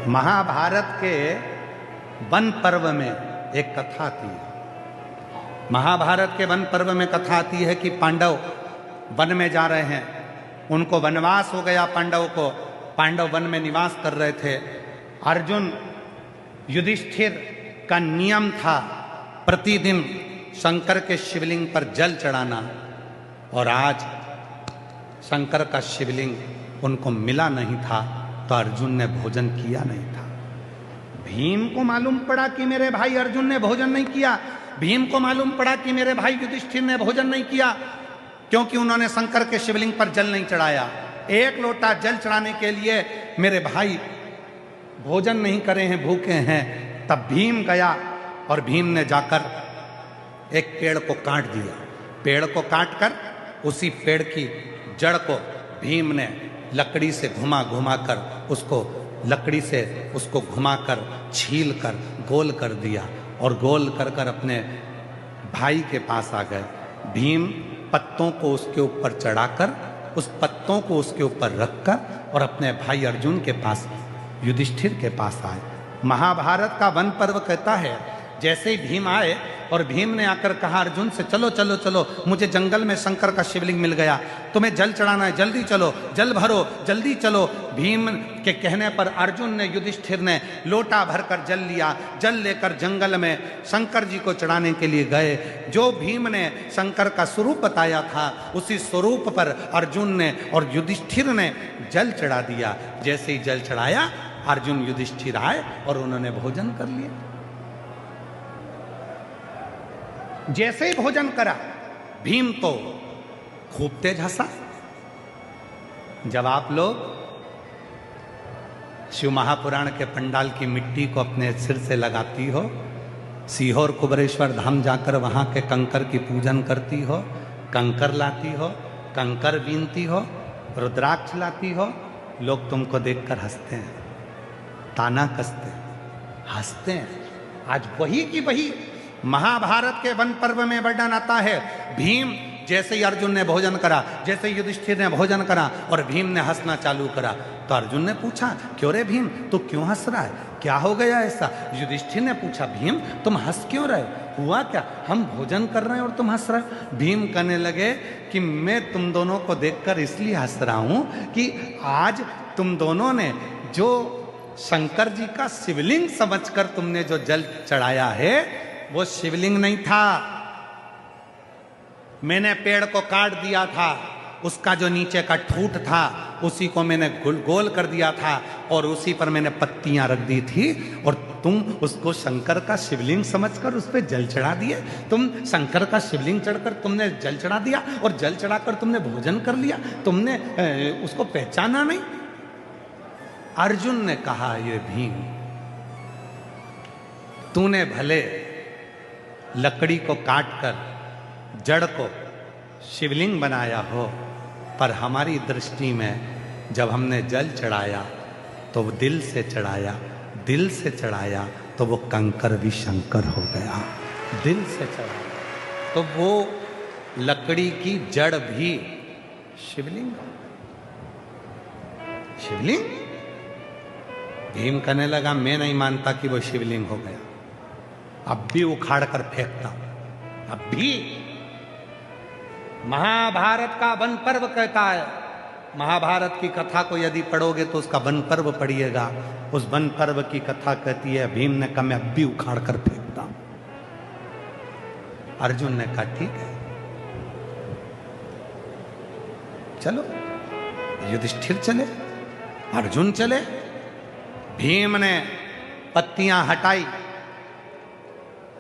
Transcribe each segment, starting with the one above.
महाभारत के वन पर्व में एक कथा आती है। महाभारत के वन पर्व में कथा आती है कि पांडव वन में जा रहे हैं, उनको वनवास हो गया। पांडव को, पांडव वन में निवास कर रहे थे। अर्जुन युधिष्ठिर का नियम था प्रतिदिन शंकर के शिवलिंग पर जल चढ़ाना, और आज शंकर का शिवलिंग उनको मिला नहीं था, तो अर्जुन ने भोजन किया नहीं था। भीम को मालूम पड़ा कि मेरे भाई अर्जुन ने भोजन नहीं किया। भीम को मालूम पड़ा कि मेरे भाई युधिष्ठिर ने भोजन नहीं किया, क्योंकि उन्होंने शंकर के शिवलिंग पर जल नहीं चढ़ाया। एक लोटा जल चढ़ाने के लिए मेरे भाई भोजन नहीं करे हैं, भूखे हैं। तब भीम गया और भीम ने जाकर एक पेड़ को काट दिया। पेड़ को काट कर उसी पेड़ की जड़ को भीम ने लकड़ी से घुमा घुमा कर उसको लकड़ी से उसको घुमाकर छील कर गोल कर दिया, और गोल कर कर अपने भाई के पास आ गए। भीम पत्तों को उसके ऊपर चढ़ाकर, उस पत्तों को उसके ऊपर रखकर और अपने भाई अर्जुन के पास, युधिष्ठिर के पास आए। महाभारत का वन पर्व कहता है, जैसे ही भीम आए और भीम ने आकर कहा अर्जुन से, चलो चलो चलो, मुझे जंगल में शंकर का शिवलिंग मिल गया, तुम्हें जल चढ़ाना है, जल्दी चलो, जल भरो, जल्दी चलो। भीम के कहने पर अर्जुन ने, युधिष्ठिर ने लोटा भरकर जल लिया। जल लेकर जंगल में शंकर जी को चढ़ाने के लिए गए। जो भीम ने शंकर का स्वरूप बताया था, उसी स्वरूप पर अर्जुन ने और युधिष्ठिर ने जल चढ़ा दिया। जैसे ही जल चढ़ाया, अर्जुन युधिष्ठिर आए और उन्होंने भोजन कर लिया। जैसे ही भोजन करा, भीम तो खूब तेज हंसा। जब आप लोग शिव महापुराण के पंडाल की मिट्टी को अपने सिर से लगाती हो, सीहोर कुबरेश्वर धाम जाकर वहां के कंकर की पूजन करती हो, कंकर लाती हो, कंकर बीनती हो, रुद्राक्ष लाती हो, लोग तुमको देखकर हंसते हैं, ताना कसते हैं, हंसते हैं। आज वही की वही महाभारत के वन पर्व में वर्णन आता है। भीम, जैसे ही अर्जुन ने भोजन करा, जैसे ही युधिष्ठिर ने भोजन करा और भीम ने हंसना चालू करा, तो अर्जुन ने पूछा, क्यों रे भीम, तू क्यों हंस रहा है, क्या हो गया ऐसा? युधिष्ठिर ने पूछा, भीम तुम हंस क्यों रहे, हुआ क्या? हम भोजन कर रहे हैं और तुम हंस रहे हो। भीम कहने लगे कि मैं तुम दोनों को देखकर इसलिए हंस रहा हूं कि आज तुम दोनों ने जो शंकर जी का शिवलिंग समझकर तुमने जो जल चढ़ाया है, वो शिवलिंग नहीं था। मैंने पेड़ को काट दिया था, उसका जो नीचे का ठूठ था उसी को मैंने गोल कर दिया था, और उसी पर मैंने पत्तियां रख दी थी, और तुम उसको शंकर का शिवलिंग समझकर उस पर जल चढ़ा दिए। तुम शंकर का शिवलिंग चढ़कर तुमने जल चढ़ा दिया, और जल चढ़ाकर तुमने भोजन कर लिया, तुमने उसको पहचाना नहीं। अर्जुन ने कहा, ये भीम, तूने भले लकड़ी को काटकर जड़ को शिवलिंग बनाया हो, पर हमारी दृष्टि में जब हमने जल चढ़ाया तो वो दिल से चढ़ाया, दिल से चढ़ाया तो वो कंकर भी शंकर हो गया। दिल से चढ़ाया तो वो लकड़ी की जड़ भी शिवलिंग। शिवलिंग? भीम कहने लगा, मैं नहीं मानता कि वो शिवलिंग हो गया, अब भी उखाड़ कर फेंकता हूं, अब भी। महाभारत का वन पर्व कहता है, महाभारत की कथा को यदि पढ़ोगे तो उसका वन पर्व पढ़िएगा। उस वन पर्व की कथा कहती है, भीम ने कहा, मैं अब भी उखाड़ कर फेंकता हूं। अर्जुन ने कहा, ठीक है, चलो। युधिष्ठिर चले, अर्जुन चले। भीम ने पत्तियां हटाई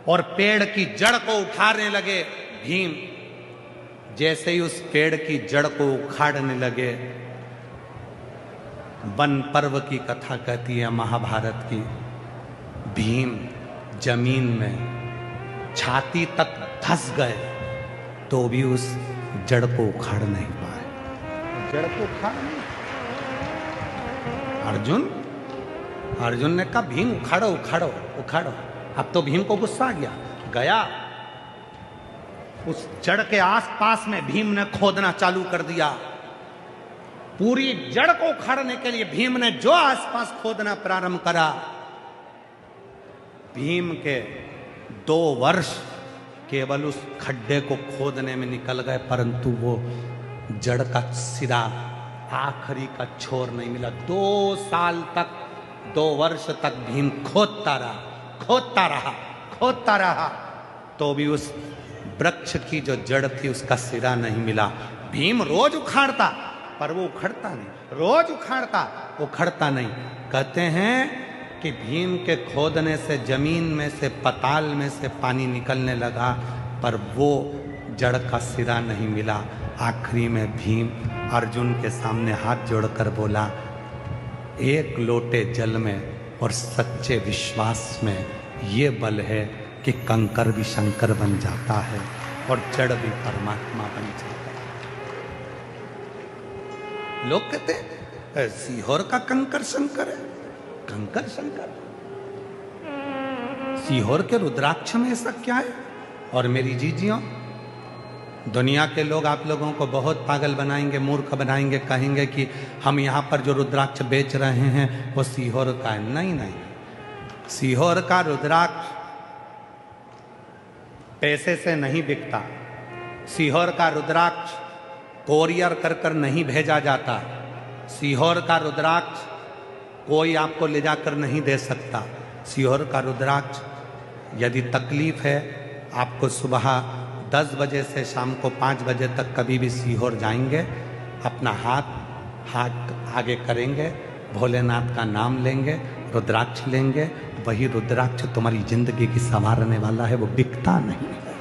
और पेड़ की जड़ को उखाड़ने लगे। भीम जैसे ही उस पेड़ की जड़ को उखाड़ने लगे, वन पर्व की कथा कहती है महाभारत की, भीम जमीन में छाती तक धंस गए तो भी उस जड़ को उखाड़ नहीं पाए। जड़ को उखाड़ नहीं। अर्जुन ने कहा, भीम उखाड़ो उखाड़ो उखाड़ो। अब तो भीम को गुस्सा आ गया, उस जड़ के आसपास में भीम ने खोदना चालू कर दिया। पूरी जड़ को उखाड़ने के लिए भीम ने जो आसपास खोदना प्रारंभ करा, भीम के 2 वर्ष केवल उस खड्डे को खोदने में निकल गए, परंतु वो जड़ का सिरा, आखिरी का छोर नहीं मिला। 2 साल तक, 2 वर्ष तक भीम खोदता रहा, तो भी उस वृक्ष की जो जड़ थी उसका सिरा नहीं मिला। भीम रोज उखाड़ता, पर वो उखड़ता नहीं, रोज उखड़ता नहीं। कहते हैं कि भीम के खोदने से जमीन में से, पताल में से पानी निकलने लगा, पर वो जड़ का सिरा नहीं मिला। आखिरी में भीम अर्जुन के सामने हाथ जोड़कर बोला, 1 लोटे जल में और सच्चे विश्वास में ये बल है कि कंकर भी शंकर बन जाता है और जड़ भी परमात्मा बन जाता है। लोग कहते हैं सीहोर का कंकर शंकर है, कंकर शंकर। सीहोर के रुद्राक्ष में ऐसा क्या है? और मेरी जीजियों, दुनिया के लोग आप लोगों को बहुत पागल बनाएंगे, मूर्ख बनाएंगे, कहेंगे कि हम यहाँ पर जो रुद्राक्ष बेच रहे हैं वो सीहोर का है। नहीं, सीहोर का रुद्राक्ष पैसे से नहीं बिकता। सीहोर का रुद्राक्ष कोरियर कर नहीं भेजा जाता। सीहोर का रुद्राक्ष कोई आपको ले जाकर नहीं दे सकता। सीहोर का रुद्राक्ष, यदि तकलीफ है, आपको सुबह 10 बजे से शाम को 5 बजे तक कभी भी सीहोर जाएंगे, अपना हाथ आगे करेंगे, भोलेनाथ का नाम लेंगे, रुद्राक्ष लेंगे, वही रुद्राक्ष तुम्हारी जिंदगी की संवारने वाला है। वो बिकता नहीं है,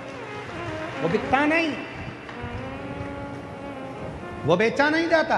वो बिकता नहीं, वो बेचा नहीं जाता।